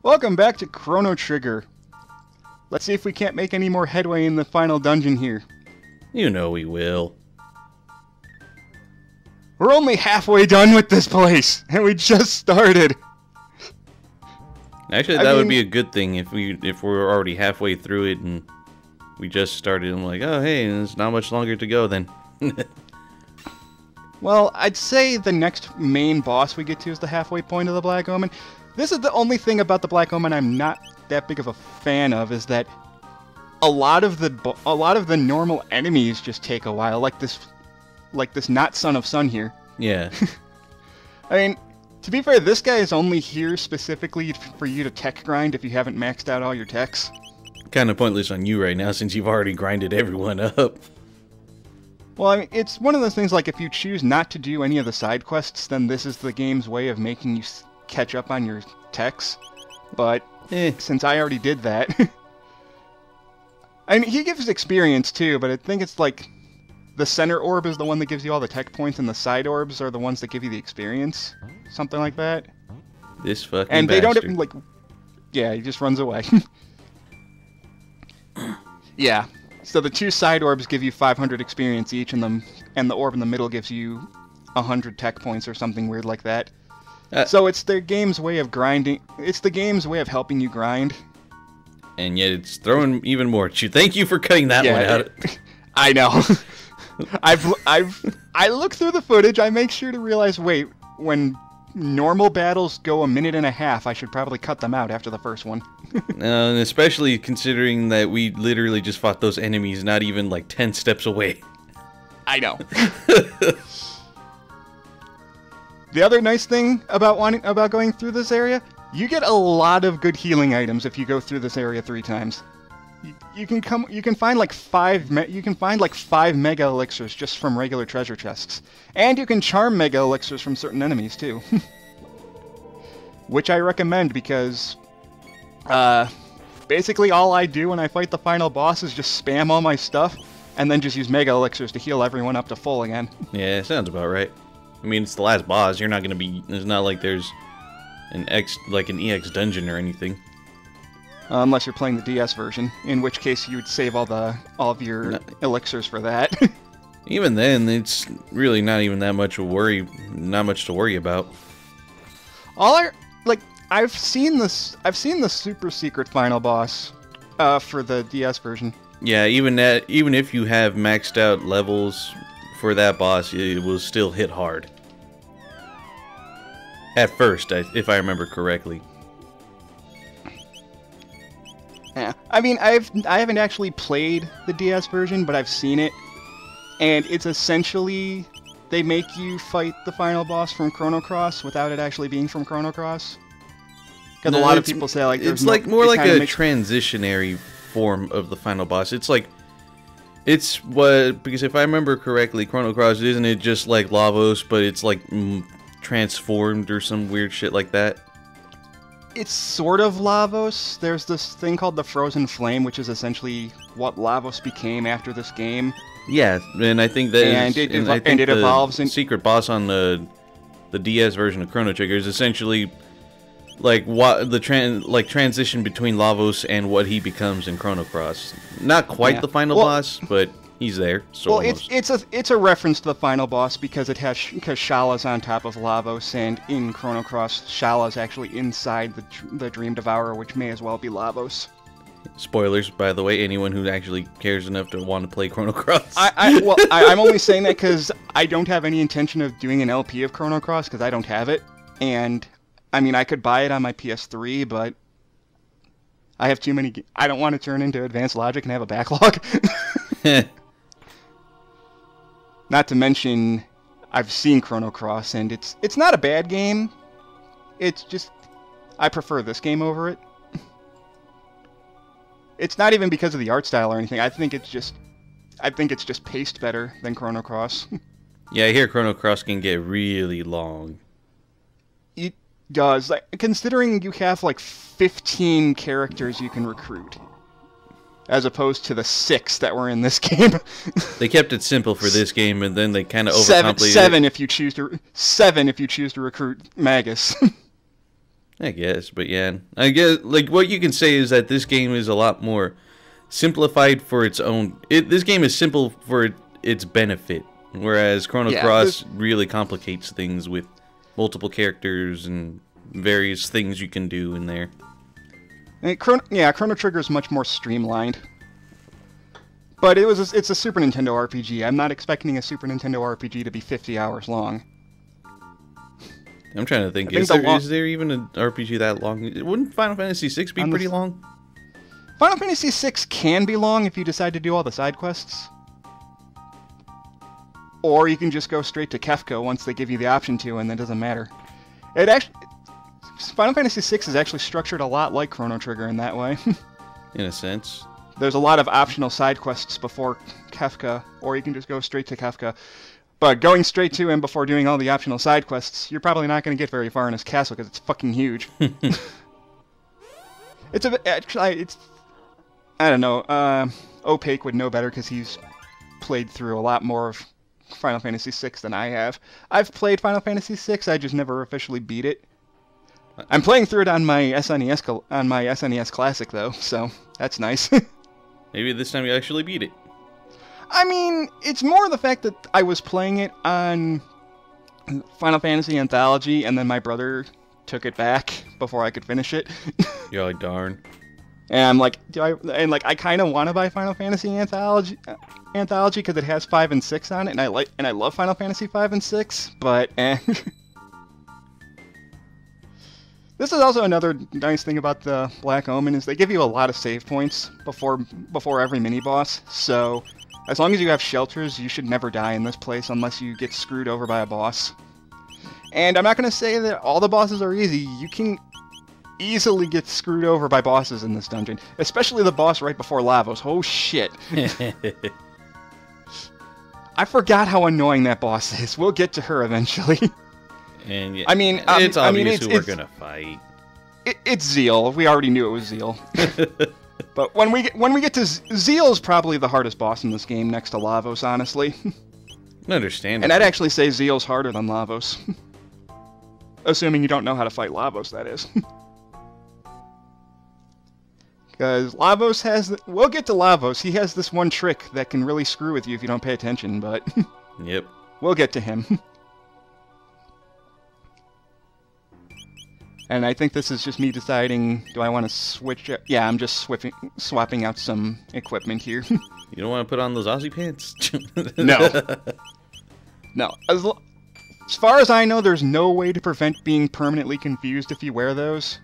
Welcome back to Chrono Trigger. Let's see if we can't make any more headway in the final dungeon here. You know we will. We're only halfway done with this place, and we just started. Actually, that would be a good thing if we're already halfway through it and we just started. I'm like, oh hey, there's not much longer to go then. Well, I'd say the next main boss we get to is the halfway point of the Black Omen. This is the only thing about the Black Omen I'm not that big of a fan of, is that a lot of the normal enemies just take a while, like this not Son of Sun here. Yeah. I mean, to be fair, this guy is only here specifically for you to tech grind if you haven't maxed out all your techs. Kind of pointless on you right now since you've already grinded everyone up. Well, I mean, it's one of those things, like, if you choose not to do any of the side quests, then this is the game's way of making you catch up on your techs. But since I already did that... I mean, he gives experience too, but I think it's like the center orb is the one that gives you all the tech points, and the side orbs are the ones that give you the experience. Something like that. This fucking And they bastard. don't, like... Yeah, he just runs away. Yeah. So the two side orbs give you 500 experience each, and the orb in the middle gives you 100 tech points or something weird like that. So it's the game's way of grinding. It's the game's way of helping you grind. And yet it's throwing even more at you. Thank you for cutting that one out. I know. I look through the footage. I make sure to realize, wait, when normal battles go a minute and a half, I should probably cut them out after the first one. And especially considering that we literally just fought those enemies not even like 10 steps away. I know. The other nice thing about going through this area, you get a lot of good healing items if you go through this area 3 times. You can find like 5 mega elixirs just from regular treasure chests, and you can charm mega elixirs from certain enemies too. Which I recommend because basically all I do when I fight the final boss is just spam all my stuff and then just use mega elixirs to heal everyone up to full again. Yeah, sounds about right. I mean, it's the last boss. You're not gonna be. It's not like there's an EX dungeon or anything. Unless you're playing the DS version, in which case you would save all of your elixirs for that. Even then, it's really not even that much of a worry. Not much to worry about. I've seen the super secret final boss for the DS version. Yeah, even if you have maxed out levels for that boss, it will still hit hard. At first, if I remember correctly. Yeah, I mean, I haven't actually played the DS version, but I've seen it, and it's essentially they make you fight the final boss from Chrono Cross without it actually being from Chrono Cross. Because a lot of people say like it's like more like a transitionary form of the final boss. It's like because if I remember correctly, Chrono Cross, isn't it just like Lavos, but it's like transformed or some weird shit like that? It's sort of Lavos. There's this thing called the Frozen Flame, which is essentially what Lavos became after this game. Yeah, and I think that it evolves. The secret boss on the DS version of Chrono Trigger is essentially like what the transition between Lavos and what he becomes in Chrono Cross. Not quite the final boss, but he's there. So well, it's a reference to the final boss because Shala's on top of Lavos, and in Chrono Cross, Shala's actually inside the Dream Devourer, which may as well be Lavos. Spoilers, by the way, anyone who actually cares enough to want to play Chrono Cross. I'm only saying that because I don't have any intention of doing an LP of Chrono Cross because I don't have it, and I mean I could buy it on my PS3, but I have too many. I don't want to turn into Advanced Logic and have a backlog. Not to mention, I've seen Chrono Cross, and it's not a bad game. It's just I prefer this game over it. It's not even because of the art style or anything. I think it's just paced better than Chrono Cross. Yeah, I hear Chrono Cross can get really long. It does. Like, considering you have like 15 characters you can recruit, as opposed to the 6 that were in this game. They kept it simple for this game, and then they kind of overcomplicated it. Seven if you choose to recruit Magus. I guess, but yeah. I guess, like, what you can say is that this game is a lot more simplified for its own... This game is simple for its benefit, whereas Chrono Cross really complicates things with multiple characters and various things you can do in there. Chrono Trigger is much more streamlined. But it's a Super Nintendo RPG. I'm not expecting a Super Nintendo RPG to be 50 hours long. I'm trying to think. Is there even an RPG that long? Wouldn't Final Fantasy VI be pretty long? Final Fantasy VI can be long if you decide to do all the side quests. Or you can just go straight to Kefka once they give you the option to, and it doesn't matter. Final Fantasy VI is actually structured a lot like Chrono Trigger in that way. In a sense. There's a lot of optional side quests before Kefka, or you can just go straight to Kefka. But going straight to him before doing all the optional side quests, you're probably not going to get very far in his castle because it's fucking huge. I don't know. Opaque would know better because he's played through a lot more of Final Fantasy VI than I have. I've played Final Fantasy VI, I just never officially beat it. I'm playing through it on my SNES Classic though, so that's nice. Maybe this time you actually beat it. I mean, it's more the fact that I was playing it on Final Fantasy Anthology, and then my brother took it back before I could finish it. You're like, darn. And I'm like, I kind of want to buy Final Fantasy Anthology because it has 5 and 6 on it, and I love Final Fantasy 5 and 6, but This is also another nice thing about the Black Omen is they give you a lot of save points before every mini-boss, so as long as you have shelters, you should never die in this place unless you get screwed over by a boss. And I'm not going to say that all the bosses are easy. You can easily get screwed over by bosses in this dungeon, especially the boss right before Lavos. Oh shit. I forgot how annoying that boss is. We'll get to her eventually. And yeah, it's obvious who we're going to fight. It's Zeal. We already knew it was Zeal. But when we get to Zeal's probably the hardest boss in this game next to Lavos, honestly. Understandable. And I'd actually say Zeal's harder than Lavos. Assuming you don't know how to fight Lavos, that is. Because Lavos has... We'll get to Lavos. He has this one trick that can really screw with you if you don't pay attention, but... Yep. We'll get to him. And I think this is just me deciding, do I want to switch... Yeah, I'm just swapping out some equipment here. You don't want to put on those Aussie pants? No. No. As far as I know, there's no way to prevent being permanently confused if you wear those.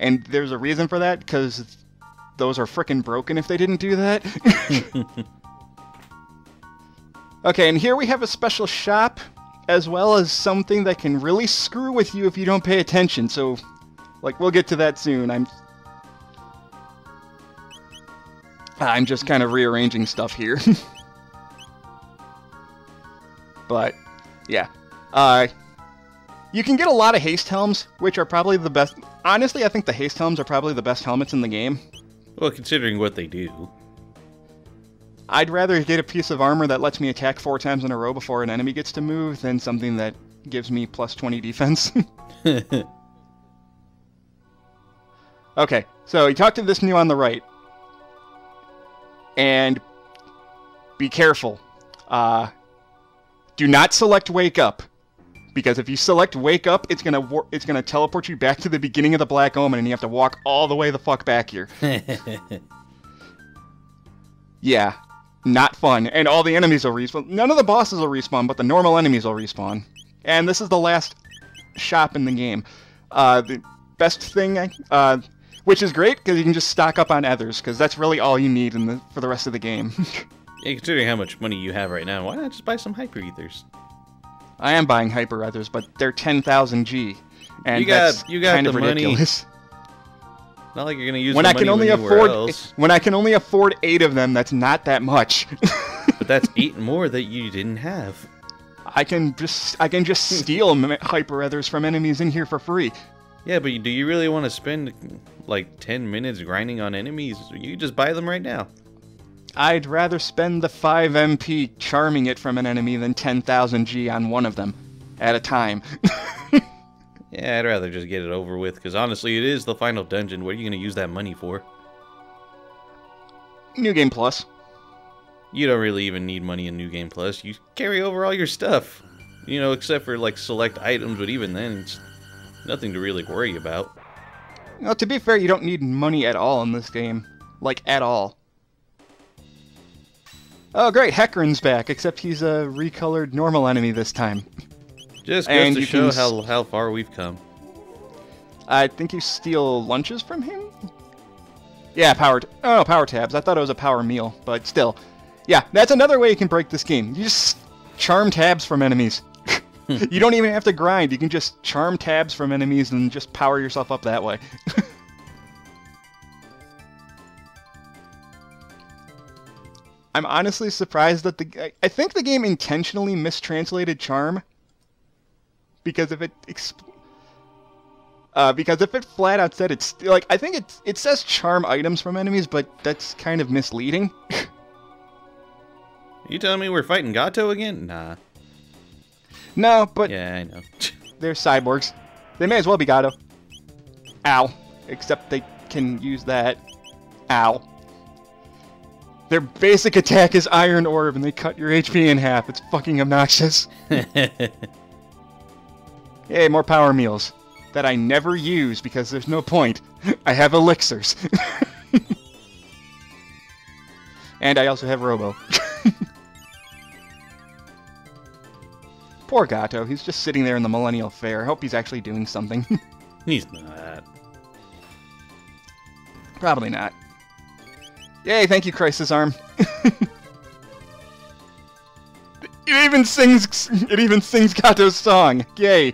And there's a reason for that, because those are frickin' broken if they didn't do that. Okay, and here we have a special shop, as well as something that can really screw with you if you don't pay attention, so, like, we'll get to that soon. I'm just kind of rearranging stuff here. But, yeah. You can get a lot of haste helms, which are probably the best... Honestly, I think the haste helms are probably the best helmets in the game. Well, considering what they do. I'd rather get a piece of armor that lets me attack 4 times in a row before an enemy gets to move than something that gives me plus 20 defense. Okay, so you talk to this new on the right. And be careful. Do not select Wake Up. Because if you select Wake Up, it's gonna teleport you back to the beginning of the Black Omen and you have to walk all the way the fuck back here. Yeah. Not fun. And all the enemies will respawn. None of the bosses will respawn, but the normal enemies will respawn. And this is the last shop in the game. The best thing, which is great, because you can just stock up on ethers, because that's really all you need for the rest of the game. Yeah, considering how much money you have right now, why not just buy some Hyper Ethers? I am buying Hyper Ethers, but they're 10,000 G. And you got kind the of ridiculous. Money. Not like you're gonna use the money anywhere else. When I can only afford 8 of them, that's not that much. But that's 8 more that you didn't have. I can just steal Hyper Ethers from enemies in here for free. Yeah, but do you really want to spend like 10 minutes grinding on enemies? You can just buy them right now. I'd rather spend the 5 MP charming it from an enemy than 10,000 G on one of them at a time. Yeah, Yeah, I'd rather just get it over with, because honestly, it is the final dungeon. What are you going to use that money for? New Game Plus. You don't really even need money in New Game Plus. You carry over all your stuff. You know, except for, like, select items, but even then, it's nothing to really worry about. Well, to be fair, you don't need money at all in this game. Like, at all. Oh, great, Hecarim's back, except he's a recolored normal enemy this time. Just goes to show how far we've come. I think you steal lunches from him? Yeah, power tabs. I thought it was a power meal, but still. Yeah, that's another way you can break this game. You just charm tabs from enemies. You don't even have to grind. You can just charm tabs from enemies and just power yourself up that way. I'm honestly surprised that I think the game intentionally mistranslated charm. Because if it flat out said it's like, I think it says charm items from enemies, but that's kind of misleading. You telling me we're fighting Gato again? Nah. No, but yeah, I know. They're cyborgs. They may as well be Gato. Ow. Except they can use that. Ow. Their basic attack is Iron Orb, and they cut your HP in half. It's fucking obnoxious. Yay, more power meals. That I never use because there's no point. I have elixirs. And I also have Robo. Poor Gato, he's just sitting there in the Millennial Fair. I hope he's actually doing something. He's not. Probably not. Yay, thank you, Crisis Arm. It even sings Gato's song. Yay.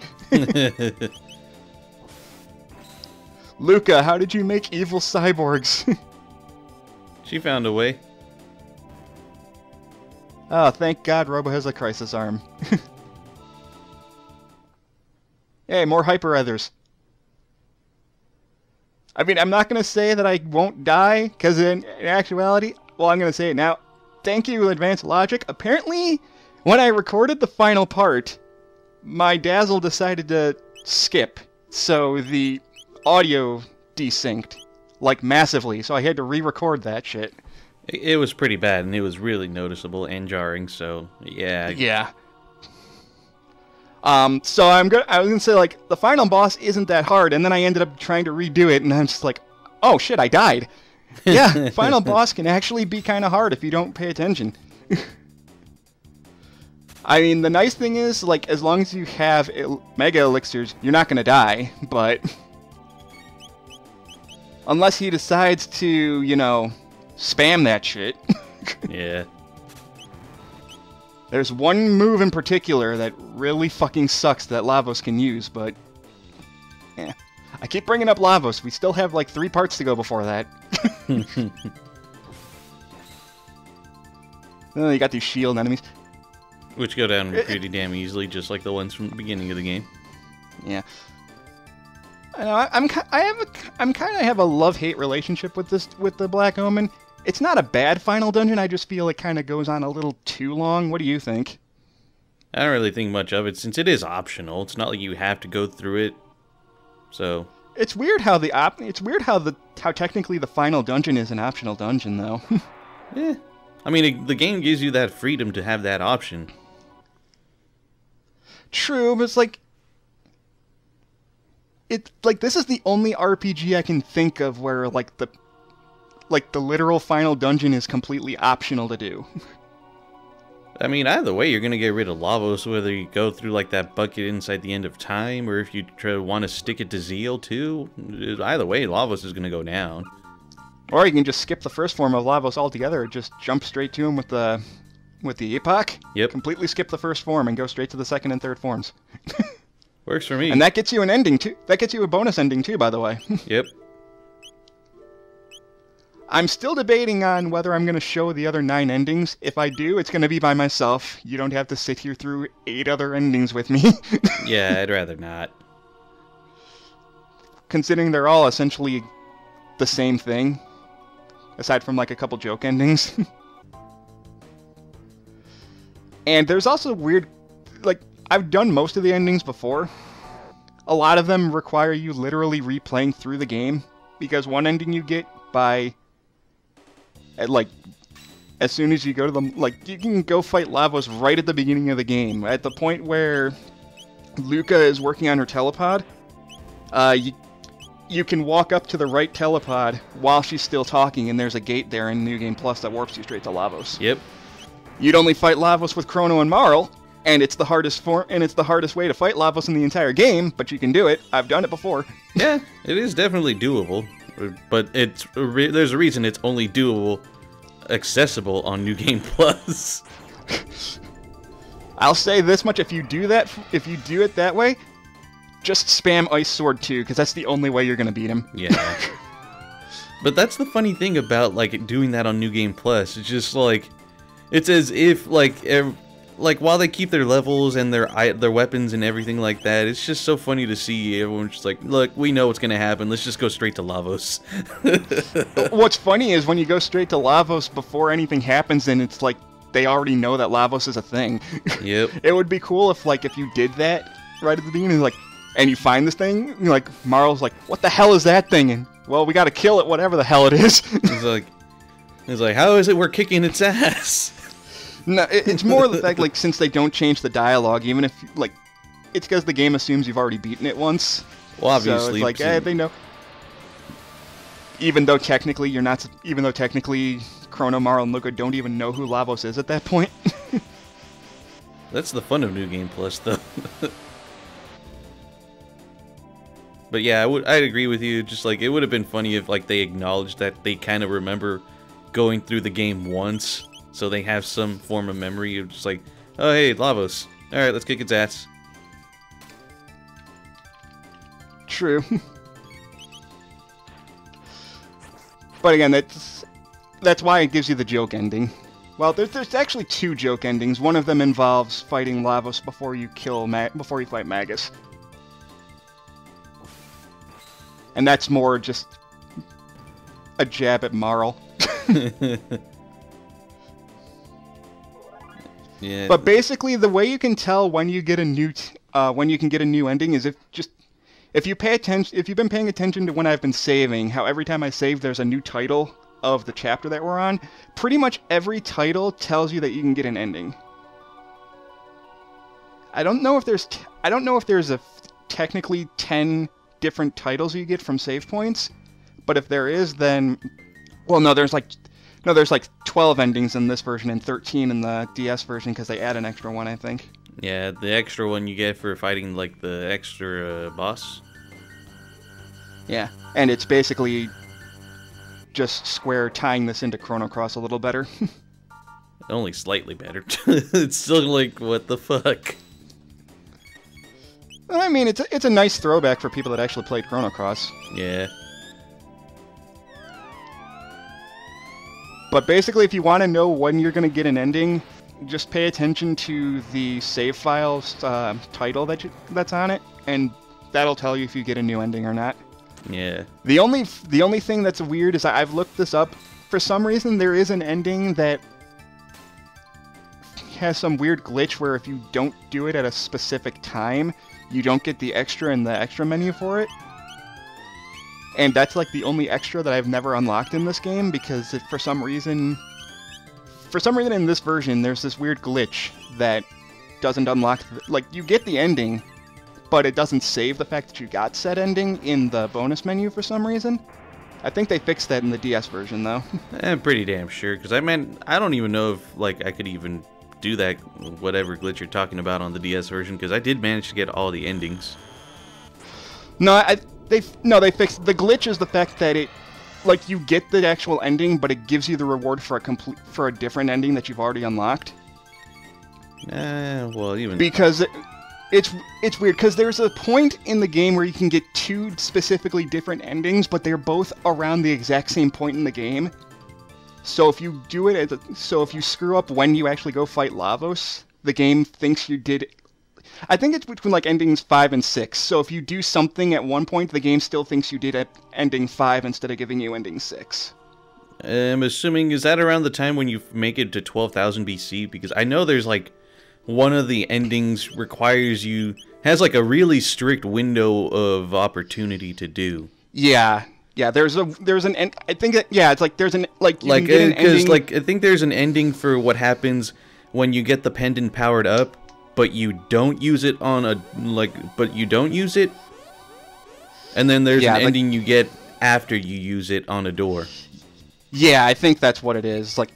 Luca, how did you make evil cyborgs? She found a way. Oh, thank God Robo has a Crisis Arm. Hey, more Hyper Others. I mean, I'm not going to say that I won't die, because in actuality, well, I'm going to say it now. Thank you, Advanced Logic. Apparently, when I recorded the final part, my Dazzle decided to skip, so the audio desynced, like, massively, so I had to re-record that shit. It was pretty bad, and it was really noticeable and jarring, so, yeah. Yeah. So I was gonna say, like, the final boss isn't that hard, and then I ended up trying to redo it, and I'm just like, oh shit, I died. Yeah, final boss can actually be kind of hard if you don't pay attention. I mean, the nice thing is, like, as long as you have Mega Elixirs, you're not gonna die, but unless he decides to, you know, spam that shit. Yeah. There's one move in particular that really fucking sucks that Lavos can use, but yeah. I keep bringing up Lavos. We still have like 3 parts to go before that. Oh, you got these shield enemies. Which go down pretty damn easily, just like the ones from the beginning of the game. Yeah. I know, I'm kind of have a love-hate relationship with the Black Omen. It's not a bad final dungeon, I just feel it kind of goes on a little too long. What do you think? I don't really think much of it, since it is optional. It's not like you have to go through it. So it's weird how how technically the final dungeon is an optional dungeon, though. Yeah. I mean, the game gives you that freedom to have that option. True, but it's like this is the only RPG I can think of where the literal final dungeon is completely optional to do. I mean, either way, you're going to get rid of Lavos, whether you go through, like, that bucket inside the end of time, or if you want to stick it to Zeal, too. Either way, Lavos is going to go down. Or you can just skip the first form of Lavos altogether and just jump straight to him with the Epoch. Yep. Completely skip the first form and go straight to the second and third forms. Works for me. And that gets you an ending, too. That gets you a bonus ending, too, by the way. Yep. I'm still debating on whether I'm going to show the other 9 endings. If I do, it's going to be by myself. You don't have to sit here through 8 other endings with me. Yeah, I'd rather not. Considering they're all essentially the same thing. Aside from, like, a couple joke endings. And there's also weird... Like, I've done most of the endings before. a lot of them require you literally replaying through the game, because one ending you get by, like, as soon as you go to the, like, you can go fight Lavos right at the beginning of the game, at the point where Luca is working on her telepod. You can walk up to the right telepod while she's still talking, and there's a gate there in New Game Plus that warps you straight to Lavos. Yep. You'd only fight Lavos with Chrono and Marl, and it's the hardest way to fight Lavos in the entire game, but you can do it. I've done it before. Yeah, it is definitely doable, but there's a reason it's only doable, accessible on New Game Plus. I'll say this much: if you do it that way, just spam Ice Sword 2, because that's the only way you're gonna beat him. Yeah. But that's the funny thing about, like, doing that on New Game Plus. It's just like, it's as if, like, while they keep their levels and their weapons and everything like that, it's just so funny to see everyone just like, look, we know what's gonna happen. Let's just go straight to Lavos. What's funny is when you go straight to Lavos before anything happens, and it's like they already know that Lavos is a thing. Yep. It would be cool if you did that right at the beginning, like, and you find this thing, and like, Marl's like, what the hell is that thing? And, well, we gotta kill it, whatever the hell it is. He's like, how is it we're kicking its ass? No, it's more the fact, like, since they don't change the dialogue, even if, like, it's because the game assumes you've already beaten it once. Well, obviously. So it's like, they know. Even though technically Chrono, Marl, and Luca don't even know who Lavos is at that point. That's the fun of New Game Plus, though. But yeah, I'd agree with you. Just like, it would have been funny if, like, they acknowledged that they kind of remember going through the game once, so they have some form of memory of just like, oh hey, Lavos. All right, let's kick its ass. True. But again, that's why it gives you the joke ending. Well, there's actually two joke endings. One of them involves fighting Lavos before you fight Magus. And that's more just a jab at Marl. Yeah. But basically, the way you can tell when you get a new ending is if you've been paying attention to when I've been saving, how every time I save there's a new title of the chapter that we're on. Pretty much every title tells you that you can get an ending. I don't know if there's technically 10 different titles you get from save points, but if there is, then, well, there's like 12 endings in this version and 13 in the DS version, because they add an extra one, I think. Yeah, the extra one you get for fighting, like, the extra boss. Yeah, and it's basically just Square tying this into Chrono Cross a little better. Only slightly better. It's still like, what the fuck? I mean, it's a nice throwback for people that actually played Chrono Cross. Yeah. But basically, if you want to know when you're going to get an ending, just pay attention to the save file's title that's on it, and that'll tell you if you get a new ending or not. Yeah. The only thing that's weird is I've looked this up. For some reason, there is an ending that has some weird glitch where if you don't do it at a specific time, you don't get the extra in the extra menu for it. And that's like the only extra that I've never unlocked in this game, because for some reason in this version, there's this weird glitch that doesn't unlock, like, you get the ending, but it doesn't save the fact that you got said ending in the bonus menu for some reason. I think they fixed that in the DS version, though. I'm pretty damn sure, because I don't even know if, like, I could even do that, whatever glitch you're talking about on the DS version, because I did manage to get all the endings. No, they fixed the glitch. Is the fact that it, like, you get the actual ending, but it gives you the reward for a different ending that you've already unlocked. Well, even because it's weird, because there's a point in the game where you can get two specifically different endings, but they're both around the exact same point in the game. So if you do it if you screw up when you actually go fight Lavos, the game thinks you did. I think it's between, like, endings 5 and 6. So if you do something at one point, the game still thinks you did at ending 5 instead of giving you ending 6. I'm assuming, is that around the time when you make it to 12,000 BC? Because I know there's, like, one of the endings requires you has like a really strict window of opportunity to do. Yeah. Yeah, there's an I think that, yeah, it's like there's an like you can get an because ending. like I think there's an ending for what happens when you get the pendant powered up, but you don't use it on a but you don't use it, and then there's an ending you get after you use it on a door. Yeah, I think that's what it is. Like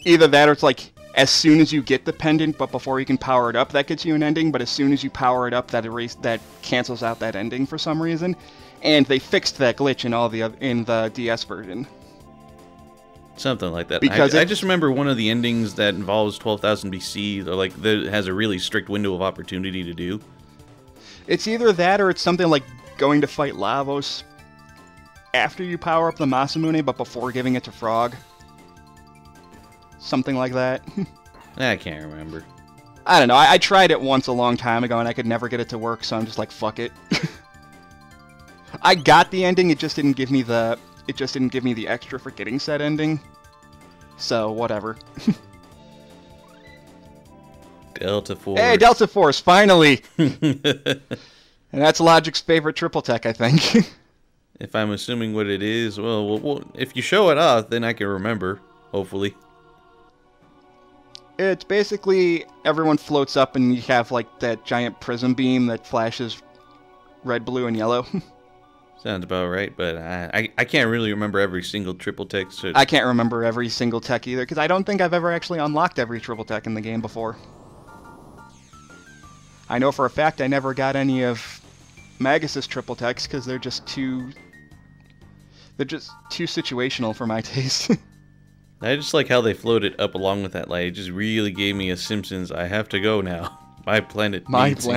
either that or it's like as soon as you get the pendant, but before you can power it up, that gets you an ending. But as soon as you power it up, that cancels out that ending for some reason. And they fixed that glitch in the DS version. Something like that. Because I just remember one of the endings that involves 12,000 BC, or like that has a really strict window of opportunity to do. It's either that or it's something like going to fight Lavos after you power up the Masamune, but before giving it to Frog. Something like that. I can't remember. I don't know. I tried it once a long time ago and I could never get it to work, so I'm just like, fuck it. I got the ending, it just didn't give me the extra for getting said ending. So, whatever. Delta Force. Hey, Delta Force, finally! And that's Logic's favorite triple tech, I think. If I'm assuming what it is, well, if you show it off, then I can remember, hopefully. It's basically everyone floats up and you have like that giant prism beam that flashes red, blue, and yellow. Sounds about right, but I can't really remember every single triple tech. So I can't remember every single tech either, because I don't think I've ever actually unlocked every triple tech in the game before. I know for a fact I never got any of Magus's triple techs, because they're just too situational for my taste. I just like how they floated up along with that light. It just really gave me a Simpsons, I have to go now. My planet needs me.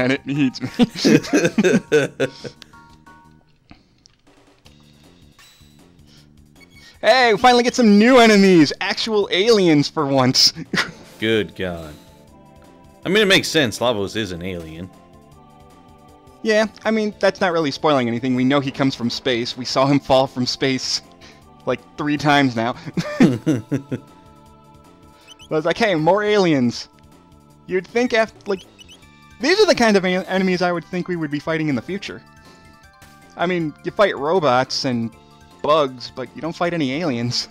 Hey, we finally get some new enemies! Actual aliens for once! Good God. I mean, it makes sense. Lavos is an alien. Yeah, I mean, that's not really spoiling anything. We know he comes from space. We saw him fall from space like 3 times now. I was like, hey, more aliens. You'd think after, like, these are the kind of enemies I would think we would be fighting in the future. I mean, you fight robots and bugs, but you don't fight any aliens.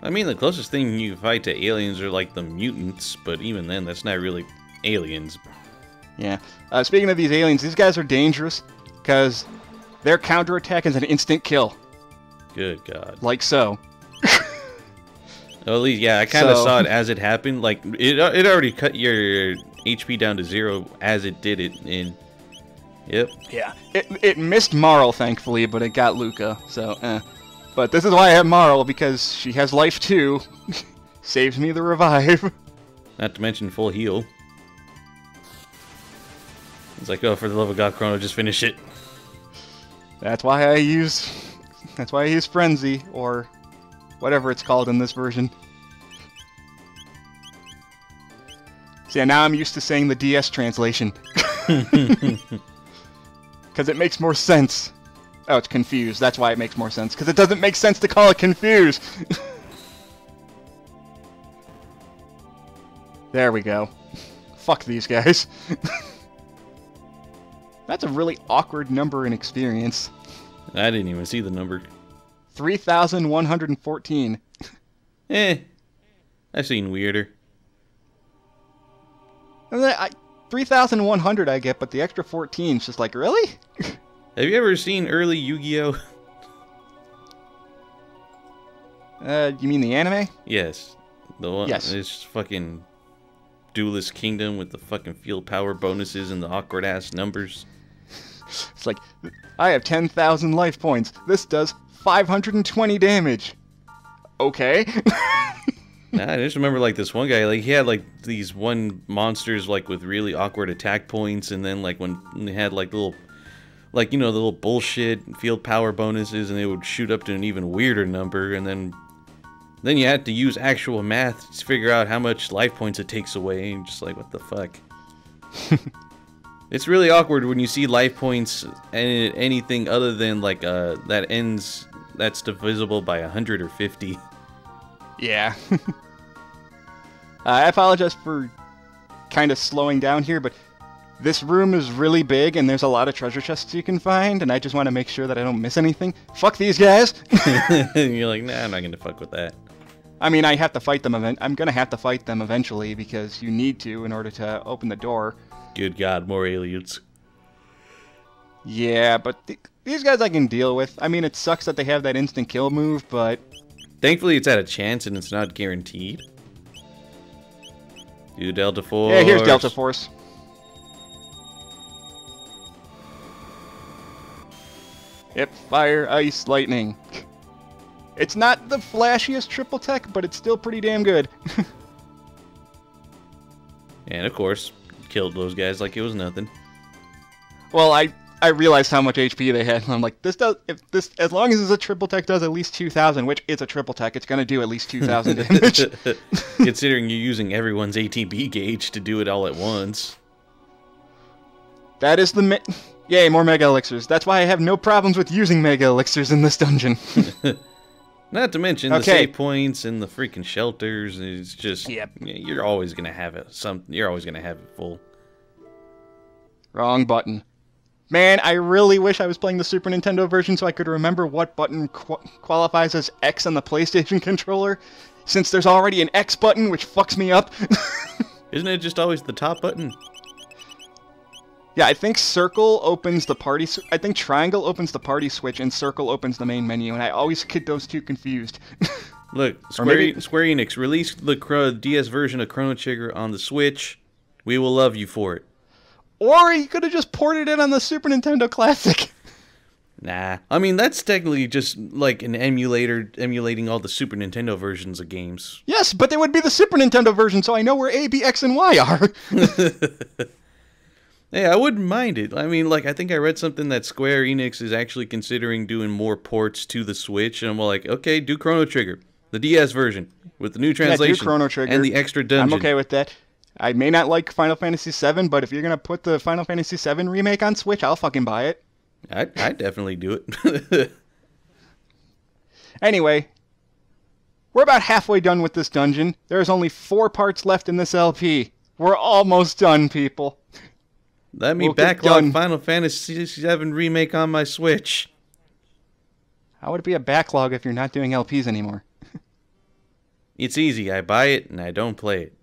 I mean, the closest thing you fight to aliens are like the mutants, but even then, that's not really aliens. Yeah. Speaking of these aliens, these guys are dangerous because their counterattack is an instant kill. Good God. Like so. Well, at least, yeah, I kind of saw it as it happened. Like, it already cut your HP down to 0 as it did it in. Yep. Yeah. It missed Marl, thankfully, but it got Luca, so, But this is why I have Marl, because she has life too. Saves me the revive. Not to mention full heal. It's like, oh, for the love of God, Chrono, just finish it. That's why I use Frenzy, or whatever it's called in this version. See, now I'm used to saying the DS translation. Because it makes more sense. Oh, it's confused. That's why it makes more sense. Because it doesn't make sense to call it confused. There we go. Fuck these guys. That's a really awkward number in experience. I didn't even see the number. 3,114. I've seen weirder. 3,100 I get, but the extra 14 is just like, really? Have you ever seen early Yu-Gi-Oh? You mean the anime? Yes. The one. Yes. It's fucking Duelist Kingdom with the fucking field power bonuses and the awkward ass numbers. It's like, I have 10,000 life points. This does 520 damage. Okay. Nah, I just remember like this one guy, like he had like these one monsters like with really awkward attack points, and then like when they had like little, like, you know, the little bullshit field power bonuses, and they would shoot up to an even weirder number, and then you had to use actual math to figure out how much life points it takes away, and just like, what the fuck. It's really awkward when you see life points and anything other than like that's divisible by 100 or 50. Yeah. I apologize for kind of slowing down here, but this room is really big and there's a lot of treasure chests you can find, and I just want to make sure that I don't miss anything. Fuck these guys! You're like, nah, I'm not gonna fuck with that. I mean, I have to fight them. I'm gonna have to fight them eventually because you need to in order to open the door. Good God, more aliens. Yeah, but these guys I can deal with. I mean, it sucks that they have that instant kill move, but... Thankfully, it's at a chance and it's not guaranteed. Do Delta Force. Yeah, here's Delta Force. Yep, fire, ice, lightning. It's not the flashiest triple tech, but it's still pretty damn good. And of course, killed those guys like it was nothing. Well, I realized how much HP they had, and I'm like, as long as a triple tech does at least 2,000, which it's a triple tech, it's gonna do at least 2,000 damage. Considering you're using everyone's ATB gauge to do it all at once. That is the yay, more Mega Elixirs. That's why I have no problems with using Mega Elixirs in this dungeon. Not to mention the save points and the freaking shelters. It's just, yep. You're always gonna have it. You're always gonna have it full. Wrong button. Man, I really wish I was playing the Super Nintendo version so I could remember what button qualifies as X on the PlayStation controller, since there's already an X button, which fucks me up. Isn't it just always the top button? Yeah, I think circle opens the party... I think triangle opens the party switch and circle opens the main menu, and I always get those two confused. Look, Square Enix released the DS version of Chrono Trigger on the Switch. We will love you for it. Or you could have just ported it on the Super Nintendo Classic. Nah. I mean, that's technically just like an emulator emulating all the Super Nintendo versions of games. Yes, but they would be the Super Nintendo version, so I know where A, B, X, and Y are. Hey, I wouldn't mind it. I mean, like, I think I read something that Square Enix is actually considering doing more ports to the Switch, and I'm like, okay, do Chrono Trigger, the DS version, with the new translation, do Chrono Trigger, and the extra dungeon. I'm okay with that. I may not like Final Fantasy VII, but if you're going to put the Final Fantasy VII remake on Switch, I'll fucking buy it. I'd definitely do it. Anyway, we're about halfway done with this dungeon. There's only 4 parts left in this LP. We're almost done, people. Let me backlog Final Fantasy VII Remake on my Switch. How would it be a backlog if you're not doing LPs anymore? It's easy. I buy it and I don't play it.